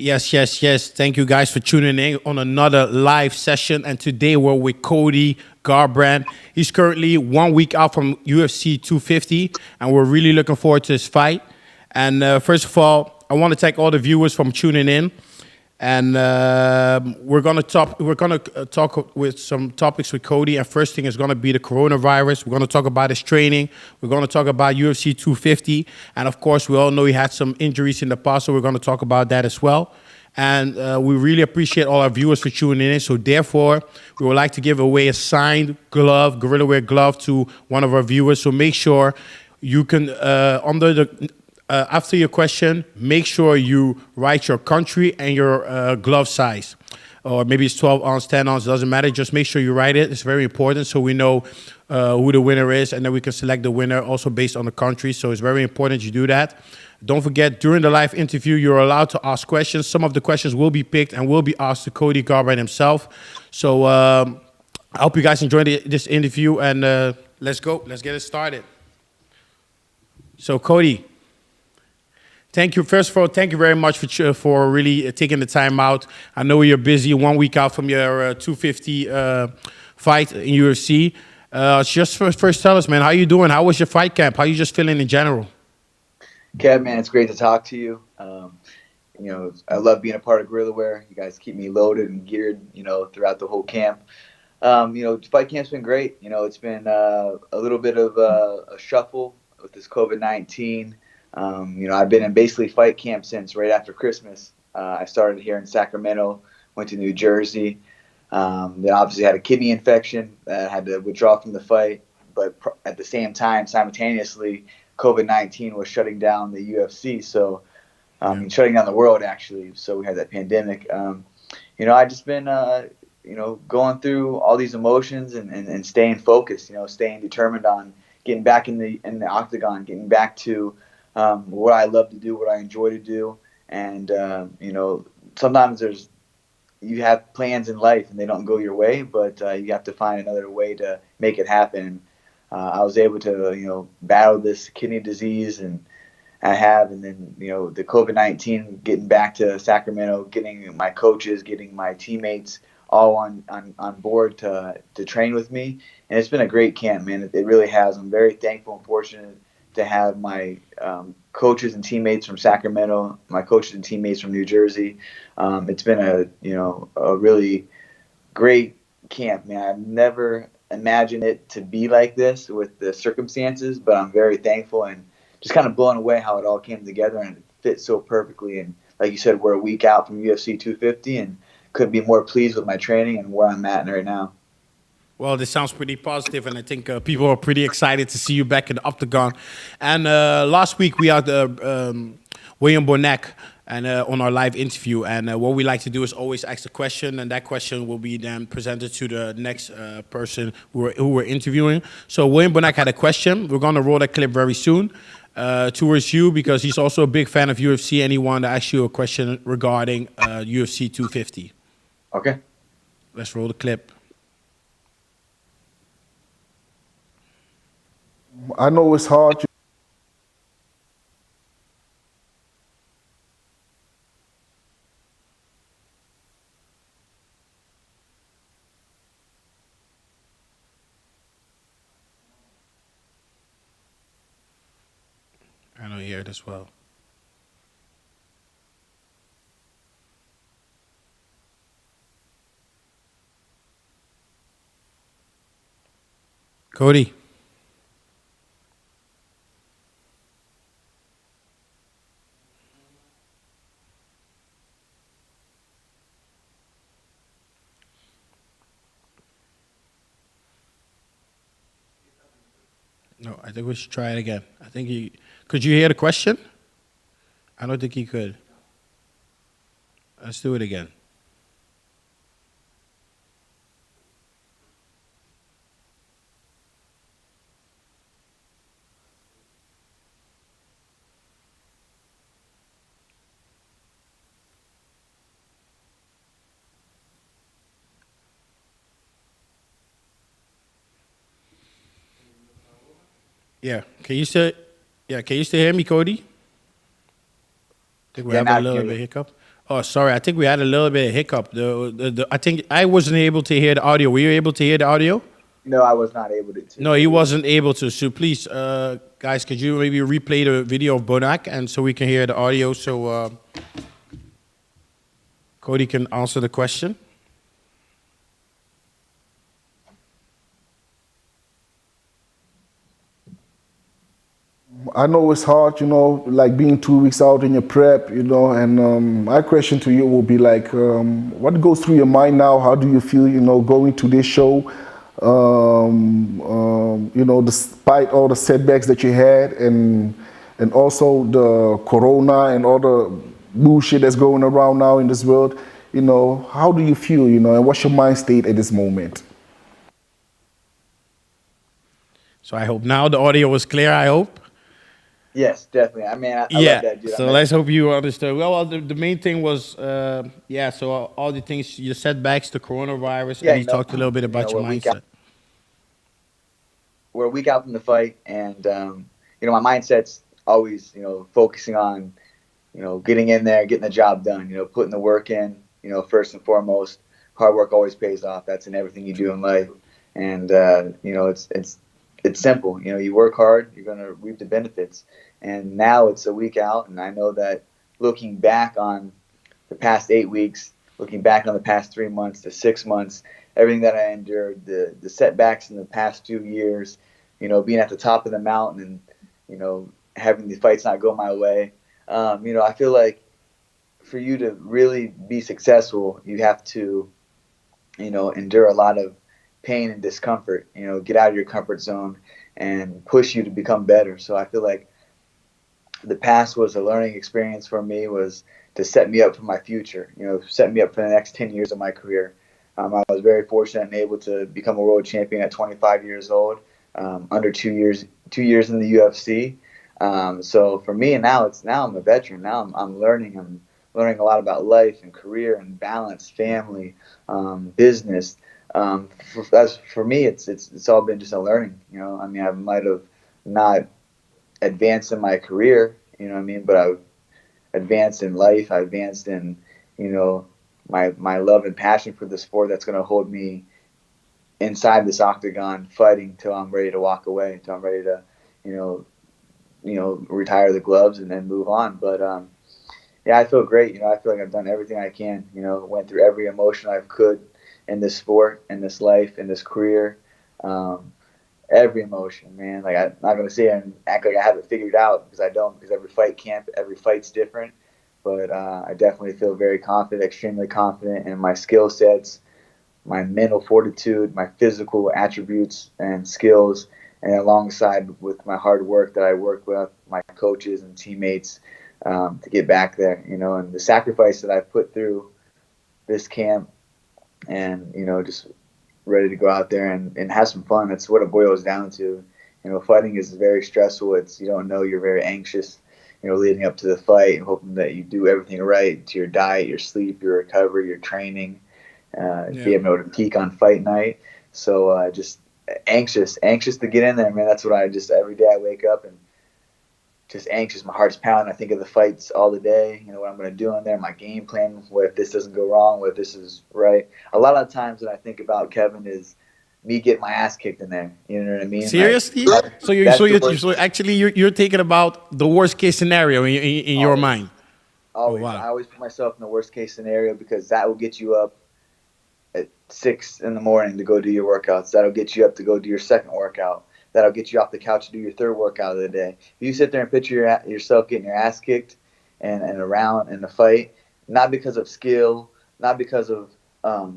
Yes, yes, yes. Thank you guys for tuning in on another live session. And today we're with Cody Garbrandt. He's currently 1 week out from UFC 250, and we're really looking forward to his fight. And first of all, I want to thank all the viewers from tuning in. And we're gonna talk with some topics with Cody. And first thing is gonna be the coronavirus. We're gonna talk about his training. We're gonna talk about UFC 250, and of course, we all know he had some injuries in the past, so we're gonna talk about that as well. And we really appreciate all our viewers for tuning in. So therefore, we would like to give away a signed glove, Gorilla Wear glove, to one of our viewers. So make sure you can under the after your question, make sure you write your country and your glove size. Or maybe it's 12 ounce, 10 ounce, doesn't matter. Just make sure you write it. It's very important so we know who the winner is, and then we can select the winner also based on the country. So it's very important you do that. Don't forget, during the live interview, you're allowed to ask questions. Some of the questions will be picked and will be asked to Cody Garbrandt himself. So I hope you guys enjoyed this interview, and let's go. Let's get it started. So, Cody, thank you. First of all, thank you very much for really taking the time out. I know you're busy, 1 week out from your 250 fight in UFC. Just first tell us, man, how you doing? How was your fight camp? How you just feeling in general? Kev, man, it's great to talk to you. I love being a part of Gorilla Wear. You guys keep me loaded and geared, throughout the whole camp. Fight camp's been great. It's been a little bit of a shuffle with this COVID-19. I've been in basically fight camp since right after Christmas. I started here in Sacramento, went to New Jersey. Then obviously had a kidney infection that I had to withdraw from the fight. But at the same time, simultaneously, COVID-19 was shutting down the UFC. So, shutting down the world, actually. So we had that pandemic. I just been, going through all these emotions and staying focused, staying determined on getting back in the octagon, getting back to what I love to do, what I enjoy to do. And, sometimes you have plans in life and they don't go your way, but you have to find another way to make it happen. I was able to, battle this kidney disease, and then, the COVID-19, getting back to Sacramento, getting my coaches, getting my teammates all on board to train with me. And it's been a great camp, man. It really has. I'm very thankful and fortunate to have my coaches and teammates from Sacramento, my coaches and teammates from New Jersey. It's been a really great camp, man. I've never imagined it to be like this with the circumstances, but I'm very thankful and just kind of blown away how it all came together and it fit so perfectly. And like you said, we're a week out from UFC 250 and couldn't be more pleased with my training and where I'm at right now. Well, this sounds pretty positive, and I think people are pretty excited to see you back in the octagon. And last week we had William Bonac and on our live interview, and what we like to do is always ask a question, and that question will be then presented to the next person who we're interviewing. So William Bonac had a question. We're going to roll that clip very soon towards you, because he's also a big fan of UFC, and he wanted to ask you a question regarding UFC 250. Okay. Let's roll the clip. I know it's hard. I don't hear it as well. Cody. No, I think we should try it again. I think could you hear the question? I don't think he could. Let's do it again. Yeah. Can you still hear me, Cody? I think we're having a little bit hiccup. Oh, sorry. I think we had a little bit of hiccup. I think I wasn't able to hear the audio. Were you able to hear the audio? No, I was not able to No, he hear. wasn't able to. So please, guys, could you maybe replay the video of Bonak and so we can hear the audio so Cody can answer the question? I know it's hard, like being 2 weeks out in your prep, and my question to you will be like, what goes through your mind now? How do you feel, going to this show? Despite all the setbacks that you had and also the corona and all the bullshit that's going around now in this world, how do you feel, and what's your mind state at this moment? So I hope now the audio was clear, I hope. Yes, definitely. I mean, I Yeah. love that, dude. So let's hope you understood. Well, the main thing was, so all the things, your setbacks, the coronavirus, Yeah, and he talked a little bit about your mindset. We're a week out from the fight, and my mindset's always, focusing on, getting in there, getting the job done, putting the work in, first and foremost. Hard work always pays off. That's in everything you do in life, and it's simple. You work hard, you're gonna reap the benefits. And now it's a week out, and I know that looking back on the past 8 weeks, looking back on the past 3 months to 6 months, everything that I endured, the setbacks in the past 2 years, being at the top of the mountain and, having the fights not go my way. I feel like for you to really be successful, you have to, endure a lot of pain and discomfort, get out of your comfort zone and push you to become better. So I feel like the past was a learning experience for me, was to set me up for my future, set me up for the next 10 years of my career. I was very fortunate and able to become a world champion at 25 years old, under 2 years in the UFC. So for me, and now I'm a veteran. Now I'm learning. I'm learning a lot about life and career and balance, family, business. For me, it's all been just a learning. I mean, I might have not advanced in my career, but I've advanced in life. I advanced in, my love and passion for the sport that's going to hold me inside this octagon fighting till I'm ready to walk away, till I'm ready to, retire the gloves and then move on. But yeah, I feel great. I feel like I've done everything I can. Went through every emotion I could in this sport, in this life, in this career. Every emotion, man. Like, I'm not gonna sit here and act like I have it figured out, because I don't. Because every fight's different. But I definitely feel very confident, extremely confident in my skill sets, my mental fortitude, my physical attributes and skills, and alongside with my hard work that I work with my coaches and teammates to get back there, and the sacrifice that I put through this camp, and just ready to go out there and have some fun. That's what it boils down to. Fighting is very stressful. You don't know, you're very anxious, leading up to the fight and hoping that you do everything right to your diet, your sleep, your recovery, your training, being able to peak on fight night. So just anxious to get in there, man. That's what every day I wake up and just anxious. My heart's pounding. I think of the fights all the day, what I'm going to do in there, my game plan, what if this doesn't go wrong, what if this is right. A lot of times that I think about, Kevin, is me getting my ass kicked in there. You know what I mean? Seriously? So you're thinking about the worst case scenario in your mind. Always. Oh, wow. I always put myself in the worst case scenario, because that will get you up at 6 in the morning to go do your workouts. That'll get you up to go do your second workout. That'll get you off the couch to do your third workout of the day. If you sit there and picture yourself getting your ass kicked and around in the fight, not because of skill, not because of, I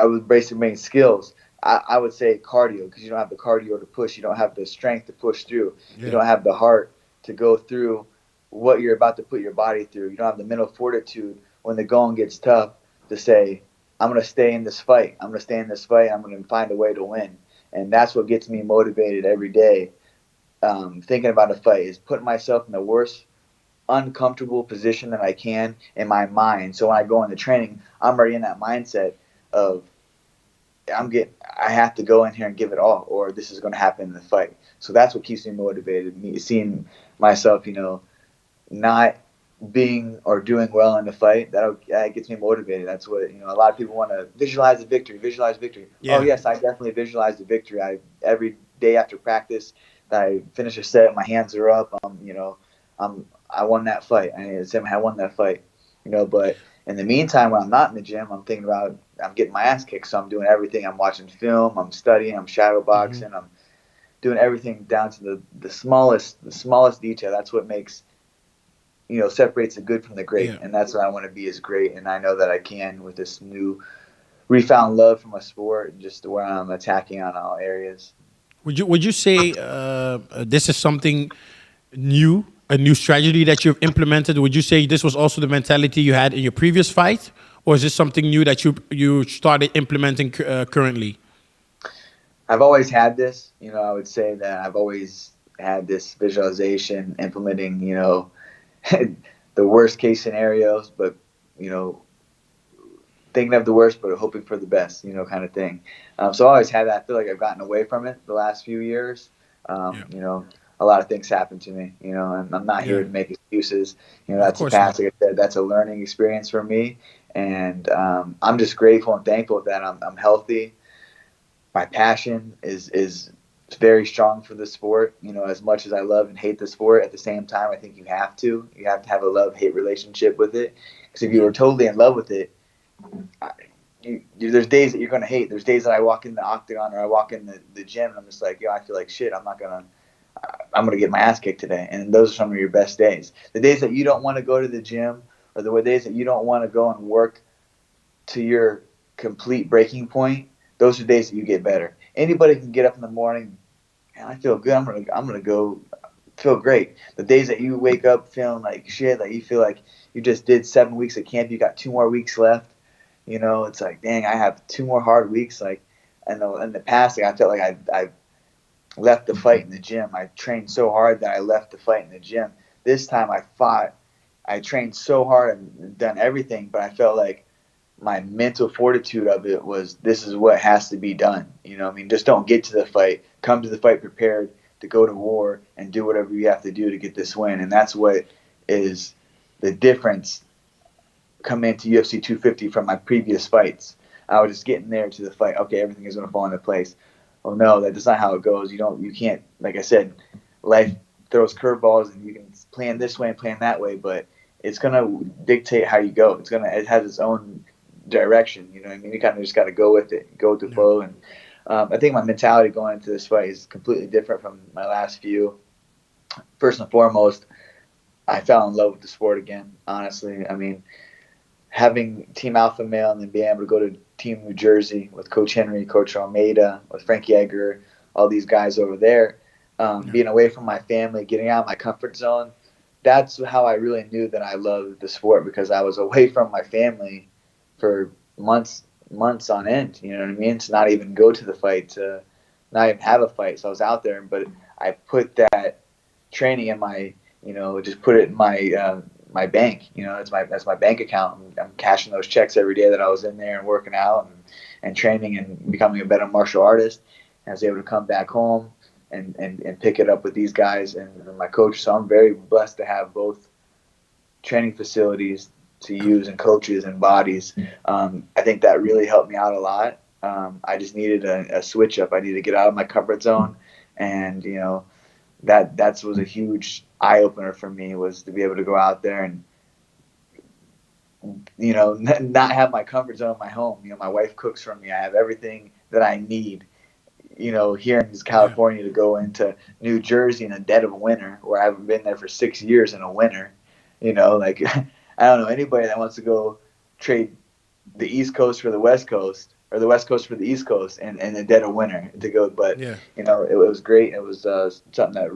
would basically mean skills. I would say cardio, because you don't have the cardio to push. You don't have the strength to push through. Yeah. You don't have the heart to go through what you're about to put your body through. You don't have the mental fortitude when the going gets tough to say, I'm going to stay in this fight. I'm going to stay in this fight. I'm going to find a way to win. And that's what gets me motivated every day, thinking about a fight, is putting myself in the worst uncomfortable position that I can in my mind. So when I go into training, I'm already in that mindset of I have to go in here and give it all, or this is going to happen in the fight. So that's what keeps me motivated. Me seeing myself, not being or doing well in the fight, that gets me motivated. That's what, a lot of people want to visualize the victory, visualize victory. Oh Yeah. yes, I definitely visualize the victory. I every day after practice that I finish a set, my hands are up. I won that fight. I won that fight. But in the meantime, when I'm not in the gym, I'm thinking about I'm getting my ass kicked. So I'm doing everything. I'm watching film. I'm studying. I'm shadow Hmm. boxing. I'm doing everything down to the smallest detail. That's what makes separates the good from the great, Yeah. and that's what I want to be, is great. And I know that I can with this new refound love for my sport and just where I'm attacking on all areas. Would you say this is something new, a new strategy that you've implemented? Would you say this was also the mentality you had in your previous fight, or is this something new that you started implementing currently? I've always had this. I would say that I've always had this visualization, implementing, the worst case scenarios, but you know, thinking of the worst but hoping for the best, kind of thing. So I always had that. I feel like I've gotten away from it the last few years. Yeah. A lot of things happen to me, and I'm not Yeah. here to make excuses. Of That's a course not. past. Like I said, that's a learning experience for me, and I'm just grateful and thankful that I'm healthy. My passion is very strong for the sport. As much as I love and hate the sport, at the same time, I think you have to have a love-hate relationship with it. Because if you Yeah. were totally in love with it, there's days that you're gonna hate. There's days that I walk in the octagon or I walk in the gym and I'm just like, I feel like shit. I'm gonna get my ass kicked today. And those are some of your best days. The days that you don't want to go to the gym, or the days that you don't want to go and work to your complete breaking point. Those are days that you get better. Anybody can get up in the morning and I feel good. I'm gonna go feel great. The days that you wake up feeling like shit, like you feel like you just did 7 weeks of camp, you got 2 more weeks left. It's like, dang, I have 2 more hard weeks. Like, in the past, like, I felt like I left the fight in the gym. I trained so hard that I left the fight in the gym. This time I fought. I trained so hard and done everything, but I felt like my mental fortitude of it was, this is what has to be done. Just don't get to the fight. Come to the fight prepared to go to war and do whatever you have to do to get this win. And that's what is the difference coming into UFC 250 from my previous fights. I was just getting there to the fight. Okay, everything is going to fall into place. Oh no, that's not how it goes. You can't. Like I said, life throws curveballs, and you can plan this way and plan that way, but it's going to dictate how you go. It has its own direction. You know what I mean? You kind of just got to go with it, go with the Yeah. flow. And I think my mentality going into this fight is completely different from my last few. First and foremost, I fell in love with the sport again. Honestly, I mean, having Team Alpha Male and then being able to go to Team New Jersey with Coach Henry, Coach Almeida, with Frankie Edgar, all these guys over there, Yeah. being away from my family, getting out of my comfort zone. That's how I really knew that I loved the sport, because I was away from my family for months on end. You know what I mean? To not even go to the fight, to not even have a fight. So I was out there, but I put that training in my, just put it in my bank. That's my bank account. I'm cashing those checks every day that I was in there and working out and training and becoming a better martial artist. And I was able to come back home and pick it up with these guys and my coach. So I'm very blessed to have both training facilities to use and coaches and bodies. I think that really helped me out a lot. I just needed a switch up. I needed to get out of my comfort zone, and that was a huge eye opener for me, was to be able to go out there and not have my comfort zone in my home. My wife cooks for me. I have everything that I need. Here in Yeah. California, to go into New Jersey in the dead of winter, where I haven't been there for 6 years in a winter. Like I don't know anybody that wants to go trade the East Coast for the West Coast, or the West Coast for the East Coast, in the dead of winter to go. But Yeah. it was great. It was something that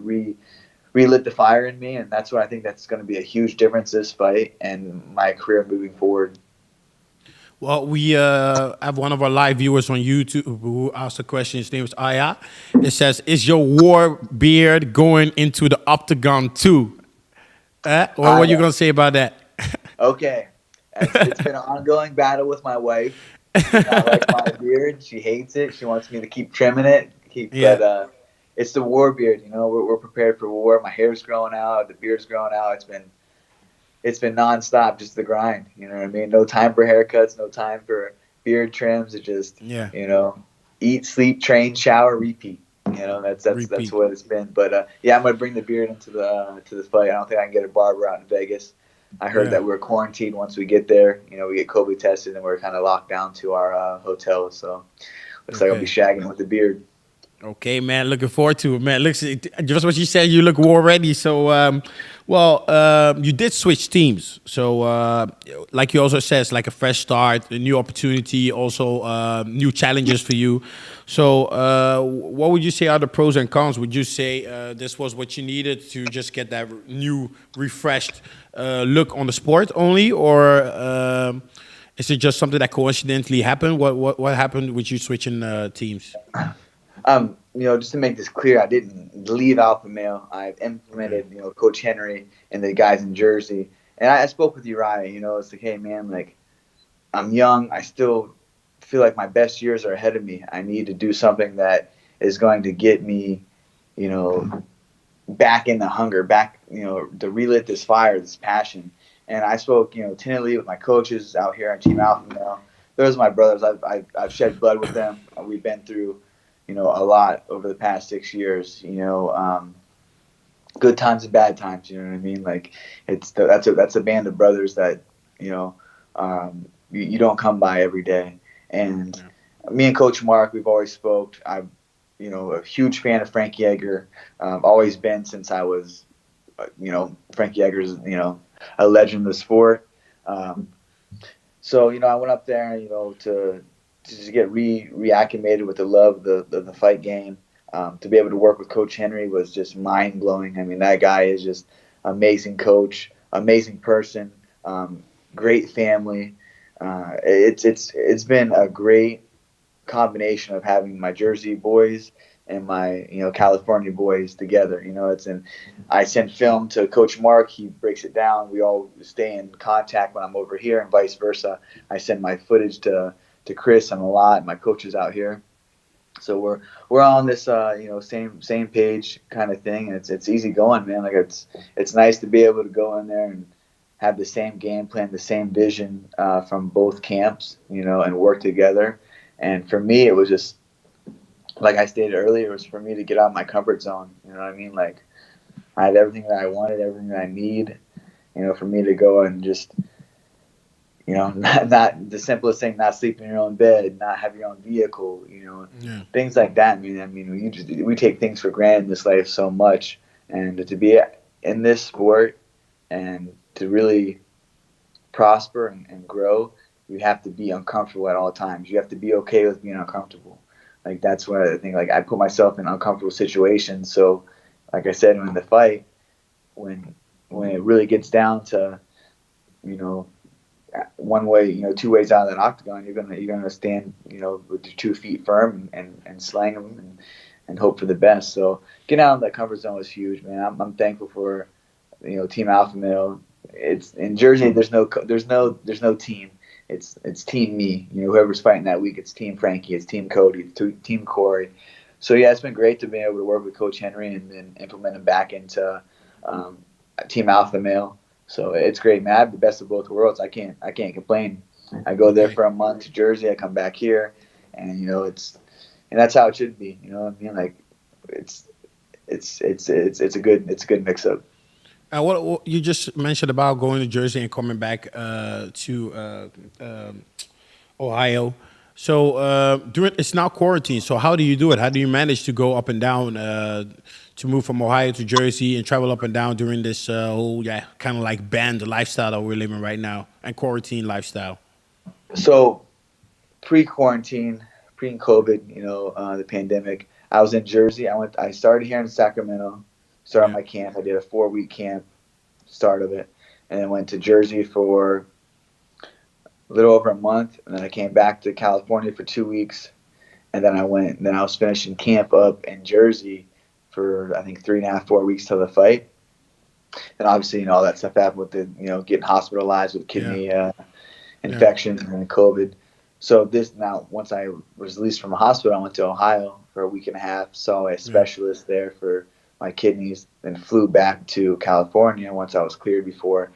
relit the fire in me, and that's what I think that's going to be a huge difference this fight and my career moving forward. Well, we have one of our live viewers on YouTube who asked a question. His name is Aya. It says, "Is your war beard going into the octagon too?" What are you I gonna say about that? Okay, it's been an ongoing battle with my wife. She does not like my beard. She hates it. She wants me to keep trimming it. Yeah. But it's the war beard. We're prepared for war. My hair's growing out. The beard's growing out. It's been it's been nonstop, just the grind. You know what I mean? No time for haircuts, no time for beard trims. It just, Yeah. eat, sleep, train, shower, repeat. That's Repeat. what it's been. But yeah, I'm gonna bring the beard into the fight. I don't think I can get a barber out in Vegas. I heard Yeah. that we're quarantined once we get there. We get COVID tested and we're kind of locked down to our hotel. So looks like I'll be Okay. shagging with the beard. Okay, man. Looking forward to it, man. Looks just what you said. You look war ready. So, you did switch teams. So, like you also said, it's like a fresh start, a new opportunity, also new challenges for you. So, what would you say are the pros and cons? Would you say this was what you needed to just get that new, refreshed look on the sport only, or is it just something that coincidentally happened? What happened with you switching teams? Just to make this clear, I didn't leave Alpha Male. I've Okay. implemented, Coach Henry and the guys in Jersey. And I spoke with Uriah, it's like, hey man, like I'm young. I still feel like my best years are ahead of me. I need to do something that is going to get me, you know, back in the hunger, back, to relit this fire, this passion. And I spoke, tentatively with my coaches out here on Team Alpha Male. Those are my brothers. I've shed blood with them. We've been through, a lot over the past 6 years. Good times and bad times. You know what I mean? Like that's a band of brothers that you don't come by every day. And Yeah. me and Coach Mark, we've always spoke. I'm a huge fan of Frank Yeager. Always been since I was, Frank Yeager's a legend of the sport. So I went up there, to just get reacclimated with the love of the fight game. To be able to work with Coach Henry was just mind blowing. I mean, that guy is just amazing coach, amazing person, great family. It's been a great combination of having my Jersey boys and my California boys together. I send film to Coach Mark. He breaks it down. We all stay in contact when I'm over here, and vice versa. I send my footage to Chris and a lot. My coaches out here. So we're on this same page kind of thing, and it's easy going, man. Like it's nice to be able to go in there and have the same game plan, the same vision from both camps, and work together. And for me, it was just like I stated earlier, it was for me to get out of my comfort zone. You know what I mean? Like I had everything that I wanted, everything that I need. For me to go and just not the simplest thing, not sleep in your own bed, not have your own vehicle, Yeah. things like that. We take things for granted in this life so much, and to be in this sport and to really prosper and grow, you have to be uncomfortable at all times. You have to be okay with being uncomfortable. Like that's what I think. Like I put myself in uncomfortable situations. So, like I said, in the fight, when it really gets down to, one way, two ways out of that octagon, you're gonna stand, with your 2 feet firm and slang them and hope for the best. So getting out of that comfort zone was huge, man. I'm thankful for, Team Alpha Male. It's in Jersey. There's no team. It's Team Me. Whoever's fighting that week, it's Team Frankie, it's Team Cody, it's Team Corey. So yeah, it's been great to be able to work with Coach Henry and then implement him back into Team Alpha Male. So it's great, man. I have the best of both worlds. I can't complain. I go there Okay. for a month to Jersey. I come back here, and and that's how it should be. You know what I mean? Like it's a good mix up. What you just mentioned about going to Jersey and coming back to Ohio. So during it's now quarantine. So how do you do it? How do you manage to go up and down to move from Ohio to Jersey and travel up and down during this whole kind of like banned lifestyle that we're living right now and quarantine lifestyle? So pre-quarantine, pre-COVID, the pandemic, I was in Jersey. I started here in Sacramento, started Yeah, my camp. I did a 4-week camp, start of it, and then went to Jersey for a little over a month, and then I came back to California for 2 weeks, and then I was finishing camp up in Jersey for I think 3.5, 4 weeks till the fight. And obviously, all that stuff happened with the, getting hospitalized with yeah, kidney yeah, infection and COVID. So once I was released from the hospital, I went to Ohio for a week and a half, saw a yeah. specialist there for my kidneys, then flew back to California once I was cleared before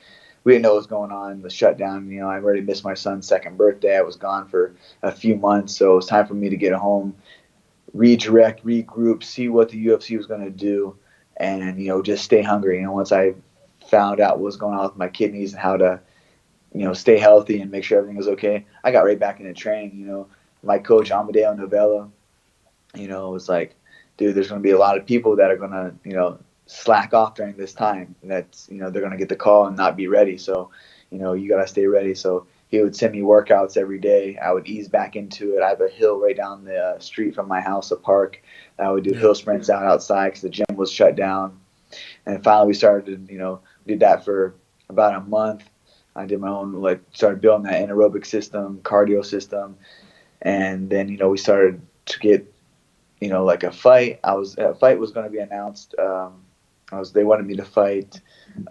we didn't know what was going on. The shutdown, I already missed my son's second birthday. I was gone for a few months, so it was time for me to get home, redirect, regroup, see what the UFC was going to do, and just stay hungry. Once I found out what was going on with my kidneys and how to stay healthy and make sure everything was okay, I got right back into training. My coach Amadeo Novella, was like, dude, there's going to be a lot of people that are going to slack off during this time. That's they're going to get the call and not be ready. So you got to stay ready. So he would send me workouts every day. I would ease back into it. I have a hill right down the street from my house, a park. I would do hill sprints outside because the gym was shut down. And finally we started, did that for about a month. I did my own, started building that anaerobic system, cardio system. And then, we started to get, a fight. A fight was going to be announced. They wanted me to fight,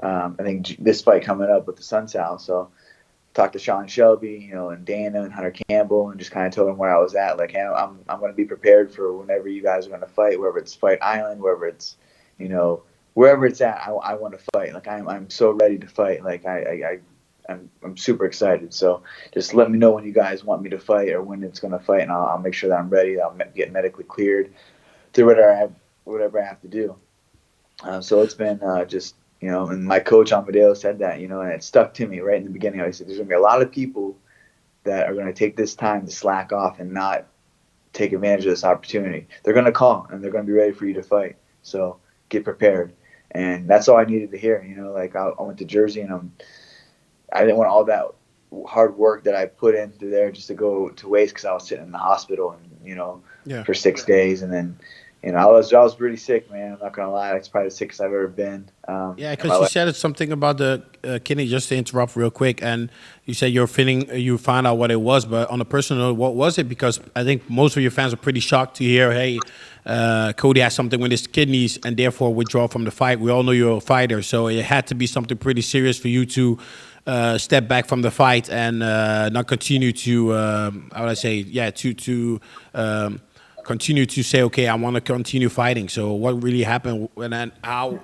I think this fight coming up with the Assuncao. So talked to Sean Shelby, and Dana and Hunter Campbell, and just kind of told them where I was at. Like, hey, I'm going to be prepared for whenever you guys are going to fight, wherever it's Fight Island, wherever it's, wherever it's at. I want to fight. Like, I'm so ready to fight. Like, I'm super excited. So just let me know when you guys want me to fight or when it's going to fight, and I'll make sure that I'm ready. I'll get medically cleared, do whatever I have to do. So it's been just, and my coach Amadeo said that, and it stuck to me right in the beginning. I said, there's going to be a lot of people that are going to take this time to slack off and not take advantage of this opportunity. They're going to call and they're going to be ready for you to fight. So get prepared. And that's all I needed to hear. I went to Jersey, and I didn't want all that hard work that I put into there just to go to waste because I was sitting in the hospital and, for 6 days. And then, I was pretty sick, man. I'm not going to lie. It's probably the sickest I've ever been. Because you said something about the kidney, just to interrupt real quick. And you said you found out what it was. But on a personal note, what was it? Because I think most of your fans are pretty shocked to hear, hey, Cody has something with his kidneys and therefore withdraw from the fight. We all know you're a fighter. So it had to be something pretty serious for you to step back from the fight and not continue to, continue to say, okay, I want to continue fighting. So what really happened, and then how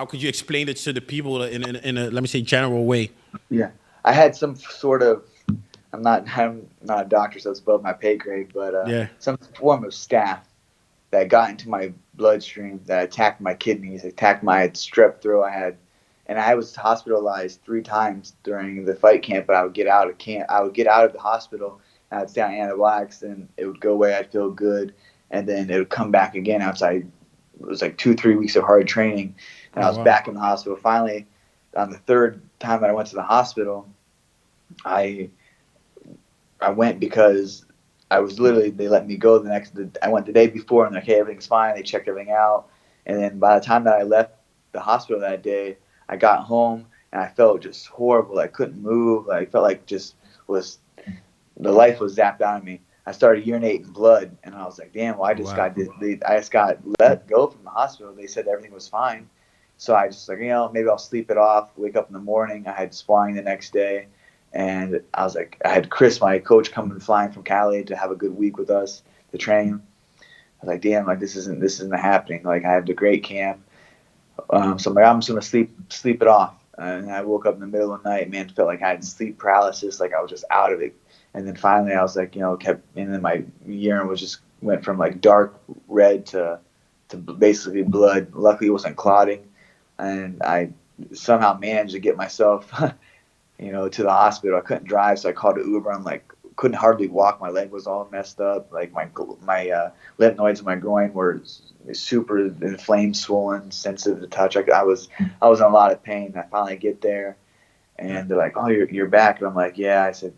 could you explain it to the people in a let me say general way? Yeah, I had some sort of, I'm not a doctor, so it's above my pay grade, but some form of staph that got into my bloodstream that attacked my kidneys, attacked my strep throat I had. And I was hospitalized 3 times during the fight camp, but I would get out of the hospital and I'd stay on antibiotics, and it would go away. I'd feel good, and then it would come back again outside. It was like 2-3 weeks of hard training, and I was back in the hospital. Finally, on the 3rd time that I went to the hospital, I went because I was literally, they let me go I went the day before, and they're like, hey, everything's fine. They checked everything out, and then by the time that I left the hospital that day, I got home and I felt just horrible. I couldn't move. I felt like the life was zapped out of me. I started urinating blood, and I was like, damn, well, I just got let go from the hospital. They said everything was fine. So I just maybe I'll sleep it off, wake up in the morning. I had sparring the next day, and I was like, I had Chris, my coach, coming flying from Cali to have a good week with us to train. I was like, damn, this isn't happening. Like, I had a great camp. So I'm just going to sleep it off. And I woke up in the middle of the night, man, felt like I had sleep paralysis, like I was just out of it. And then finally I was like, and then my urine went from like dark red to basically blood. Luckily it wasn't clotting. And I somehow managed to get myself, to the hospital. I couldn't drive, so I called an Uber. I'm like, couldn't hardly walk. My leg was all messed up. Like my lymph nodes in my groin were super inflamed, swollen, sensitive to touch. I was in a lot of pain. I finally get there, and they're like, "Oh, you're back." And I'm like, "Yeah." I said,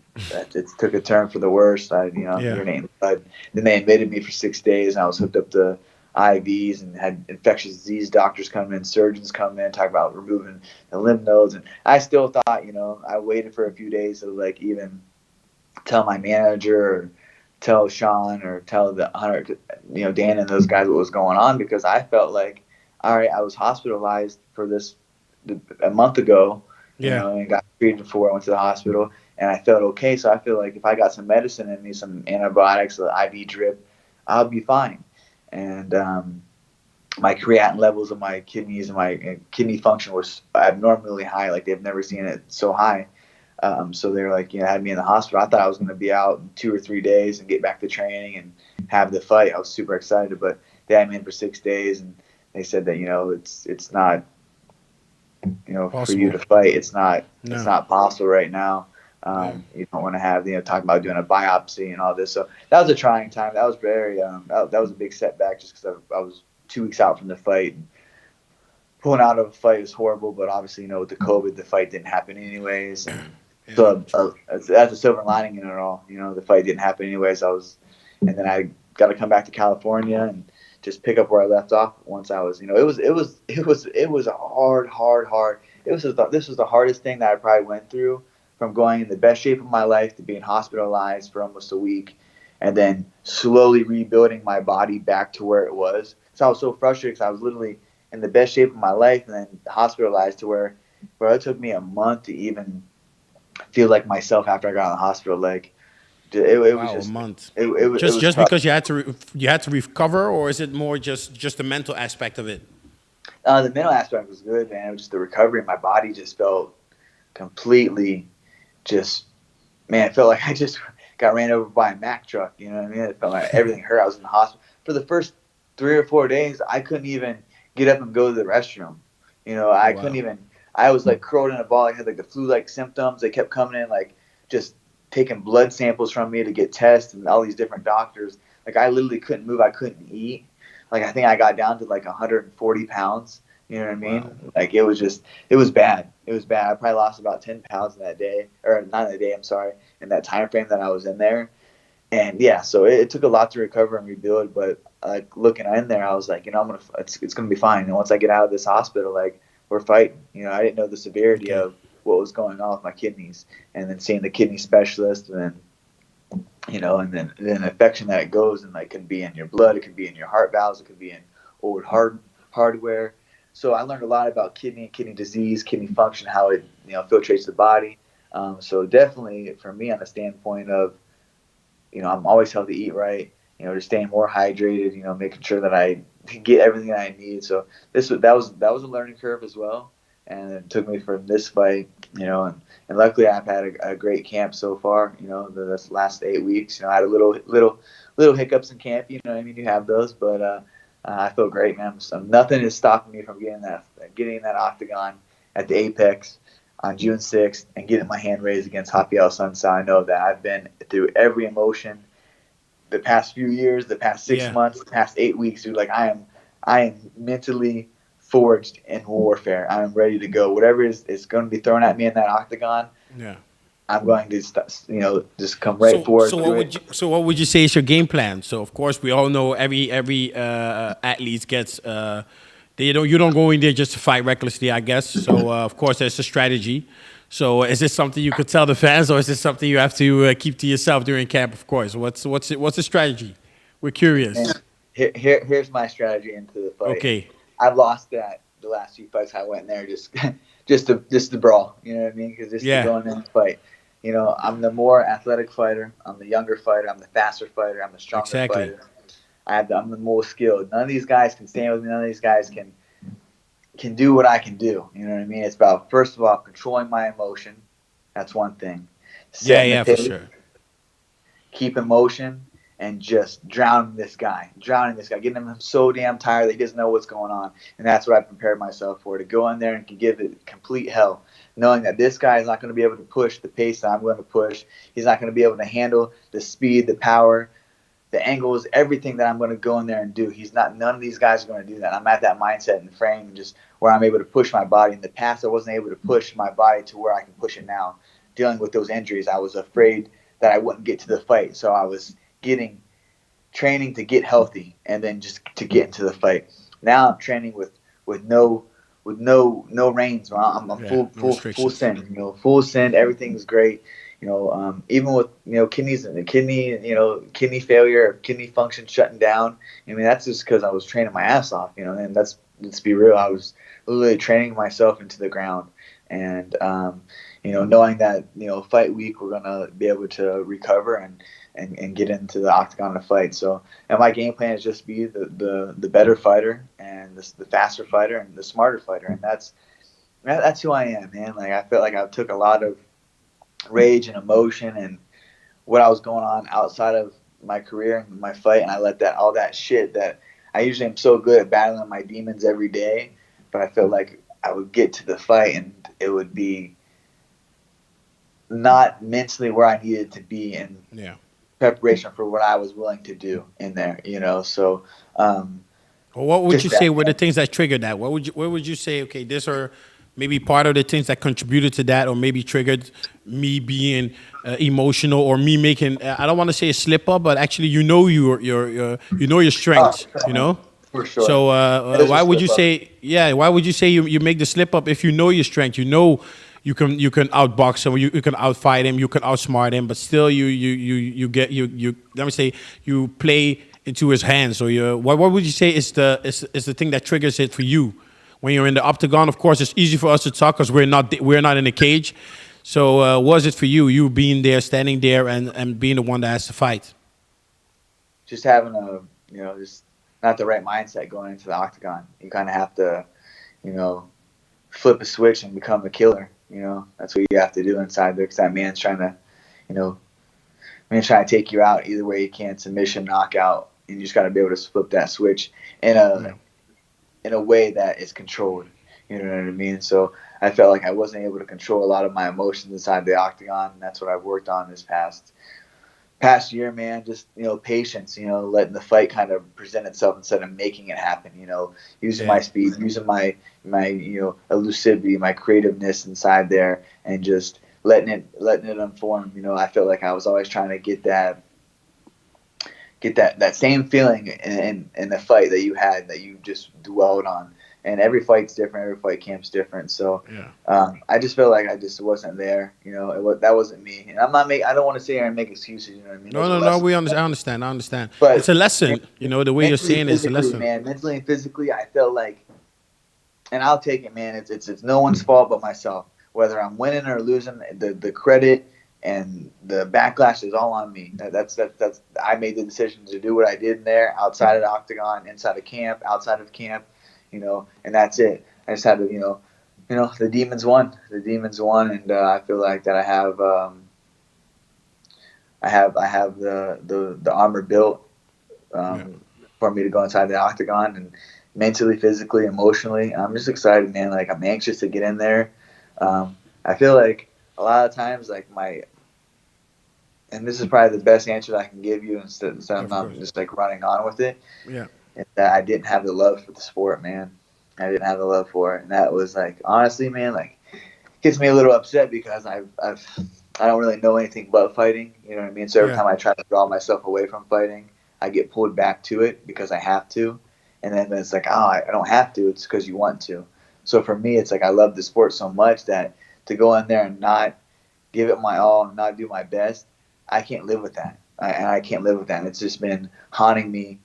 "It took a turn for the worse. Urinating blood." Then they admitted me for 6 days, and I was hooked up to IVs and had infectious disease doctors come in, surgeons come in, talk about removing the lymph nodes. And I still thought, I waited for a few days to even tell my manager or tell Sean or tell the Hunter, Dan and those guys what was going on, because I felt like, all right, I was hospitalized for this a month ago, and got treated before I went to the hospital, and I felt okay. So I feel like if I got some medicine in me, some antibiotics, the IV drip, I'll be fine. And my creatinine levels of my kidneys and my kidney function were abnormally high. Like they've never seen it so high. So they were like, had me in the hospital. I thought I was going to be out in 2 or 3 days and get back to training and have the fight. I was super excited, but they had me in for 6 days, and they said that it's not for you Possible. to fight. It's No. not possible right now. Yeah. You don't want to have talk about doing a biopsy and all this. So that was a trying time. That was very that was a big setback just because I was 2 weeks out from the fight. And pulling out of a fight is horrible, but obviously with the COVID, the fight didn't happen anyways. And Yeah. so that's a silver lining in it all. The fight didn't happen anyways. And then I got to come back to California and just pick up where I left off. Once I was, it was a hard. This was the hardest thing that I probably went through, from going in the best shape of my life to being hospitalized for almost a week, and then slowly rebuilding my body back to where it was. So I was so frustrated because I was literally in the best shape of my life and then hospitalized to where it took me a month to even feel like myself after I got in the hospital. Like it was Wow, a just month. it was Just tough. because you had to recover, or is it more just the mental aspect of it? The mental aspect was good, man. It was just the recovery. My body just felt completely just, man, it felt like I just got ran over by a Mack truck. You know what I mean? It felt like everything hurt. I was in the hospital for the first 3 or 4 days. I couldn't even get up and go to the restroom. I couldn't Wow. even. I was like curled in a ball. I had like the flu-like symptoms. They kept coming in, like just taking blood samples from me to get tests, and all these different doctors. Like I literally couldn't move. I couldn't eat. Like I think I got down to like 140 pounds. You know what I Wow. mean? Like it was bad. It was bad. I probably lost about 10 pounds in that day, or not in a day. I'm sorry, in that time frame that I was in there. And yeah, so it took a lot to recover and rebuild. But like looking in there, I was like, it's gonna be fine. And once I get out of this hospital, like we're fighting. I didn't know the severity Okay. of what was going on with my kidneys, and then seeing the kidney specialist, and then and then the infection that it goes, and like can be in your blood, it can be in your heart valves, it could be in old hardware. So I learned a lot about kidney disease, kidney function, how it filtrates the body. So definitely for me, on the standpoint of I'm always healthy, eat right, just staying more hydrated, making sure that I get everything that I need. So that was a learning curve as well, and it took me from this fight, and luckily I've had a great camp so far. The last 8 weeks, I had a little hiccups in camp. You know what I mean? You have those, but I feel great, man. So nothing is stopping me from getting that octagon at the Apex on June 6th and getting my hand raised against Raphael Assuncao. I know that I've been through every emotion the past few years, the past 6 Yeah. months, the past 8 weeks, dude. Like I am mentally forged in warfare. I am ready to go. Whatever is going to be thrown at me in that octagon, Yeah. I'm going to just come right forward through it. What would you say is your game plan? So of course we all know every athlete gets you don't go in there just to fight recklessly, I guess. So of course there's a strategy. So is this something you could tell the fans, or is this something you have to keep to yourself during camp? Of course. What's the strategy? We're Man, curious. here's my strategy into the fight. Okay. I've lost that the last few fights. I went in there just just to brawl. You know what I mean? Because just to Yeah. go in there and fight. I'm the more athletic fighter. I'm the younger fighter. I'm the faster fighter. I'm the stronger Exactly. fighter. I'm the most skilled. None of these guys can stand with me. None of these guys can do what I can do. You know what I mean? It's about, first of all, controlling my emotion. That's one thing. Yeah. Setting the Yeah. For pace, sure. keep emotion, and just drowning this guy, getting him so damn tired that he doesn't know what's going on. And that's what I prepared myself for, to go in there and can give it complete hell, knowing that this guy is not going to be able to push the pace that I'm going to push. He's not going to be able to handle the speed, the power, the angles, everything that I'm going to go in there and do. None of these guys are going to do that. I'm at that mindset and frame, just where I'm able to push my body. In the past, I wasn't able to push my body to where I can push it now. Dealing with those injuries, I was afraid that I wouldn't get to the fight. So I was training to get healthy and then just to get into the fight. Now I'm training with no reins. I'm Yeah. full No full restrictions. send. Full send. Everything's great. Even with kidney failure, kidney function shutting down. I mean, that's just because I was training my ass off. And let's be real. I was literally training myself into the ground, and knowing that, fight week, we're going to be able to recover and get into the octagon to fight. So, and my game plan is just be the better fighter and the faster fighter and the smarter fighter. And that's who I am, man. Like, I felt like I took a lot of rage and emotion and what I was going on outside of my career and my fight, and I let all that shit that I usually am so good at battling my demons every day, but I felt like I would get to the fight and it would be not mentally where I needed to be in preparation for what I was willing to do in there, So, well, what would you say were the things that triggered that? What would you say? Okay, these are maybe part of the things that contributed to that, or maybe triggered me being emotional, or me making. I don't want to say a slip up, but actually, your strengths. For sure. So why would you say? Yeah, why would you say you make the slip up if you know your strength? You can outbox him, you can outfight him, you can outsmart him, but still you let me say you play into his hands. So what would you say is the thing that triggers it for you when you're in the octagon? Of course, it's easy for us to talk because we're not in a cage. So what is it for you? You being there, standing there, and being the one that has to fight. Just having just not the right mindset going into the octagon. You kind of have to, flip a switch and become a killer. That's what you have to do inside there, because that man's trying to take you out either way you can, submission, knockout, and you just got to be able to flip that switch in a way that is controlled. You know what I mean? So I felt like I wasn't able to control a lot of my emotions inside the octagon, and that's what I've worked on this past year, man. Just patience, letting the fight kind of present itself instead of making it happen. Using my speed, using my elusivity, my creativeness inside there, and just letting it unform. I felt like I was always trying to get that same feeling in the fight that you had, that you just dwelled on. And every fight's different. Every fight camp's different. So I just feel like I just wasn't there. That wasn't me. And I don't want to sit here and make excuses. You know what I mean? No. I understand. But it's a lesson. The way you're saying it's a lesson. Man, mentally and physically, I felt like, and I'll take it, man. It's no one's fault but myself. Whether I'm winning or losing, the credit and the backlash is all on me. That's I made the decision to do what I did in there, outside of the octagon, inside of camp, outside of camp. And that's it. I just had to, the demons won. The demons won, and I feel like that I have the armor built for me to go inside the octagon, and mentally, physically, emotionally, I'm just excited, man. Like, I'm anxious to get in there. I feel like a lot of times, like and this is probably the best answer that I can give you, instead of not just like running on with it. Yeah. And that I didn't have the love for the sport, man. I didn't have the love for it, and that was like, honestly, man, like, gets me a little upset, because I don't really know anything but fighting. You know what I mean? So every time I try to draw myself away from fighting, I get pulled back to it because I have to, and then it's like, oh, I don't have to. It's because you want to. So for me, it's like I love the sport so much that to go in there and not give it my all and not do my best, I can't live with that. I can't live with that. And it's just been haunting me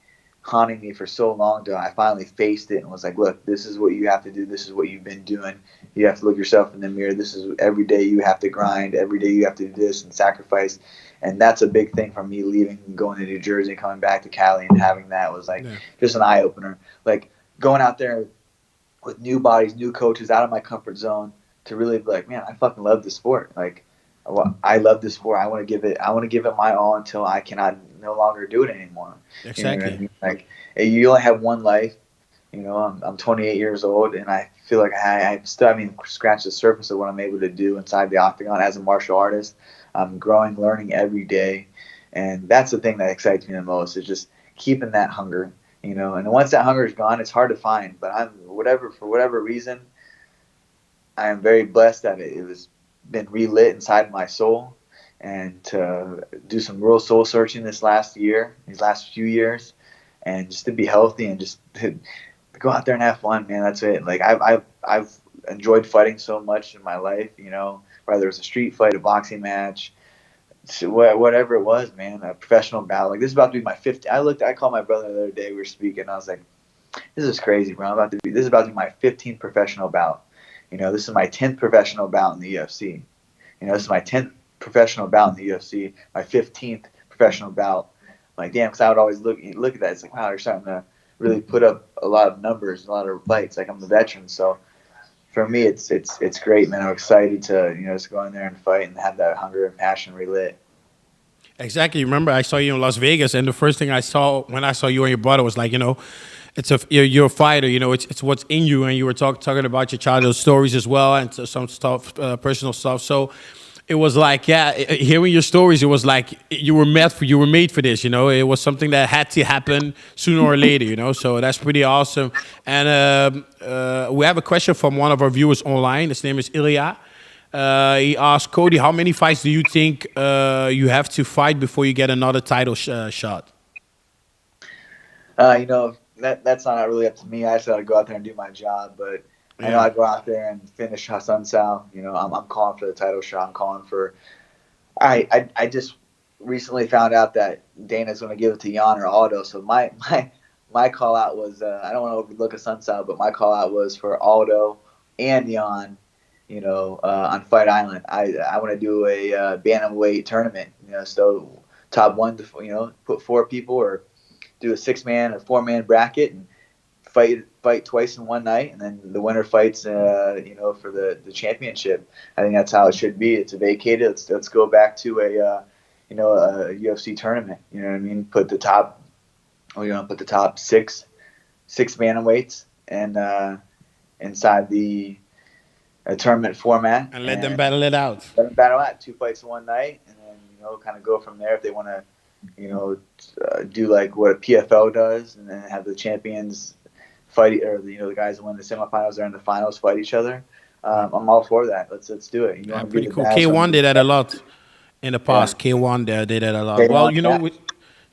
for so long till I finally faced it and was like, look, this is what you have to do. This is what you've been doing. You have to look yourself in the mirror. This is every day you have to grind. Every day you have to do this and sacrifice. And that's a big thing for me, leaving and going to New Jersey, coming back to Cali, and having that was like just an eye opener. Like, going out there with new bodies, new coaches, out of my comfort zone, to really be like, man, I fucking love this sport. Like, I love this sport. I want to give it my all until I cannot no longer do it anymore. Exactly. You know what I mean? Like, you only have one life. I'm 28 years old, and I feel like I still haven't scratched the surface of what I'm able to do inside the octagon as a martial artist. I'm growing, learning every day, and that's the thing that excites me the most, is just keeping that hunger. And once that hunger is gone, it's hard to find. But for whatever reason, I am very blessed that it was been relit inside my soul, and to do some real soul searching these last few years, and just to be healthy and just to go out there and have fun, man. That's it. Like, I've enjoyed fighting so much in my life, whether it's a street fight, a boxing match, whatever it was, man, a professional battle. Like, this is about to be my 50th. I called my brother the other day, we were speaking, and I was like, this is crazy, bro. This is about to be my 15th professional bout. This is my 10th professional bout in the UFC. This is my 10th professional bout in the UFC, my 15th professional bout. I'm like, damn, because I would always look at that. It's like, wow, you're starting to really put up a lot of numbers, a lot of fights. Like, I'm the veteran, so for me, it's great, man. I'm excited to just go in there and fight and have that hunger and passion relit. Exactly. Remember, I saw you in Las Vegas, and the first thing I saw when I saw you and your brother was like, you're a fighter. It's what's in you, and you were talking about your childhood stories as well, and some stuff, personal stuff. So it was like, yeah, hearing your stories, it was like you were made for this. It was something that had to happen sooner or later. So that's pretty awesome. And we have a question from one of our viewers online. His name is Ilya. He asked Cody, how many fights do you think you have to fight before you get another title shot? That's not really up to me. I just got to go out there and do my job. But I know Yeah. I go out there and finish Assuncao. I'm calling for the title shot. I'm calling for. I just recently found out that Dana's going to give it to Jan or Aldo. So my call out was I don't want to overlook Assuncao, but my call out was for Aldo and Jan. On Fight Island, I want to do a bantamweight tournament. So top one to put four people or do a 6-man or 4-man bracket and fight twice in one night, and then the winner fights for the championship. I think that's how it should be. It's vacated. Let's go back to a UFC tournament. You know what I mean? Put the top six bantamweights and inside the tournament format, And let them battle it out. let them battle out 2 fights in one night, and then kind of go from there if they want to do like what a PFL does, and then have the champions fight, or the guys that win the semifinals or in the finals fight each other. I'm all for that. Let's do it. You Yeah, want to be pretty the cool. best. K1 did that a lot in the Yeah. past. K1 there did that a lot. Well, K1, yeah.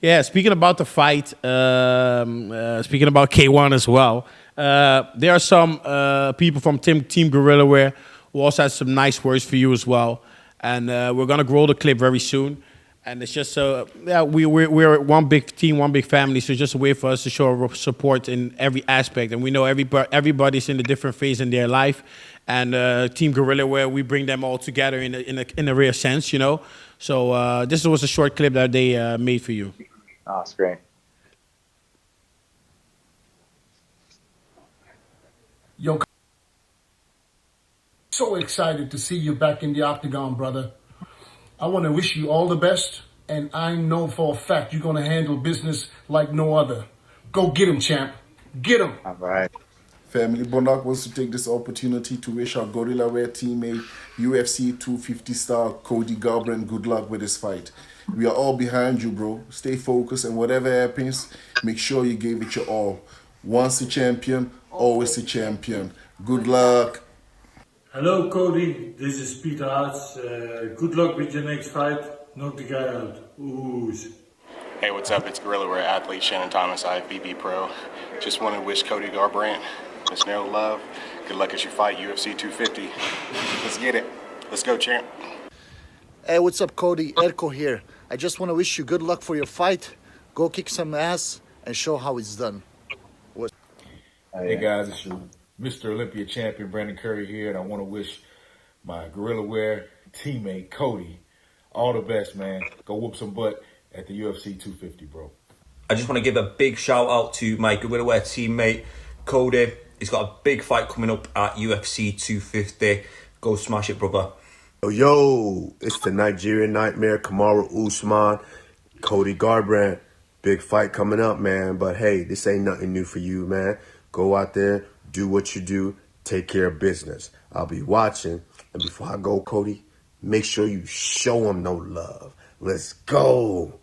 yeah. Speaking about the fight, speaking about K1 as well, there are some people from Team Gorilla Wear who also has some nice words for you as well, and we're gonna grow the clip very soon. And it's just yeah, we're one big team, one big family. So it's just a way for us to show our support in every aspect. And we know everybody's in a different phase in their life. And Team Gorilla, where we bring them all together in a real sense. So this was a short clip that they made for you. Oh, it's great. Yo, so excited to see you back in the octagon, brother. I want to wish you all the best, and I know for a fact you're going to handle business like no other. Go get him, champ. Get him. All right. Family Bondoc wants to take this opportunity to wish our Gorilla Wear teammate, UFC 250 star Cody Garbrandt, good luck with his fight. We are all behind you, bro. Stay focused, and whatever happens, make sure you gave it your all. Once a champion, always a champion. Good luck. Hello Cody, this is Peter Arts. Good luck with your next fight. Knock the guy out. Oos. Hey, what's up? It's Gorilla Wear athlete Shannon Thomas, IFBB Pro. Just want to wish Cody Garbrandt, Miss Narrow Love, good luck at your fight, UFC 250. Let's get it. Let's go, champ. Hey, what's up, Cody? Erko here. I just want to wish you good luck for your fight. Go kick some ass and show how it's done. Hey guys, it's your Mr. Olympia champion Brandon Curry here, and I want to wish my Gorilla Wear teammate Cody all the best, man. Go whoop some butt at the UFC 250, bro. I just want to give a big shout out to my Gorilla Wear teammate Cody. He's got a big fight coming up at UFC 250. Go smash it, brother. Yo, it's the Nigerian Nightmare, Kamaru Usman, Cody Garbrandt. Big fight coming up, man. But hey, this ain't nothing new for you, man. Go out there, do what you do, take care of business. I'll be watching. And before I go, Cody, make sure you show him no love. Let's go.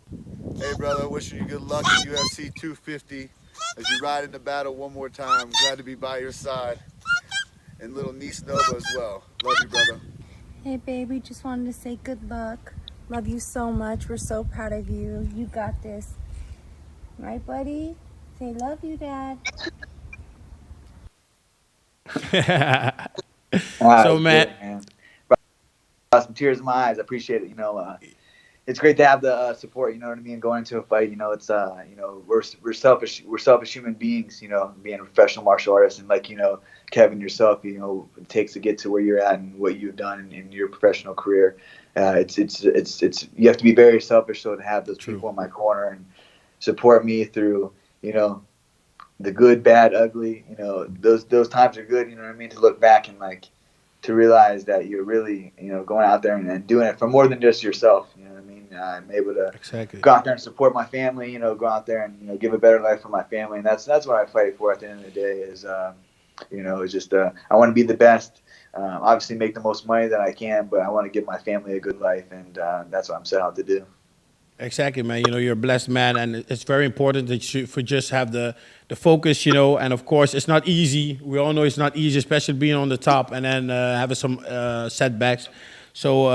Hey, brother, wishing you good luck at UFC 250 as you ride in the battle one more time. Glad to be by your side. And little niece Nova as well. Love you, brother. Hey, baby, just wanted to say good luck. Love you so much. We're so proud of you. You got this. Right, buddy? Say love you, Dad. So, Matt. Brought some tears in my eyes. I appreciate it. it's great to have the support. You know what I mean? Going into a fight, it's we're selfish human beings. Being a professional martial artist, and like Kevin yourself, it takes to get to where you're at and what you've done in your professional career. It's you have to be very selfish so to have those people in my corner and support me through the good, bad, ugly. Those times are good. You know what I mean? To look back and like to realize that you're really going out there and doing it for more than just yourself. You know what I mean? I'm able to go out there and support my family. Go out there and give a better life for my family, and that's what I fight for at the end of the day. Is it's just I want to be the best. Obviously, make the most money that I can, but I want to give my family a good life, and that's what I'm set out to do. Exactly, man. You're a blessed man, and it's very important that you for just have the focus, and of course, it's not easy. We all know it's not easy, especially being on the top and then having some setbacks. So,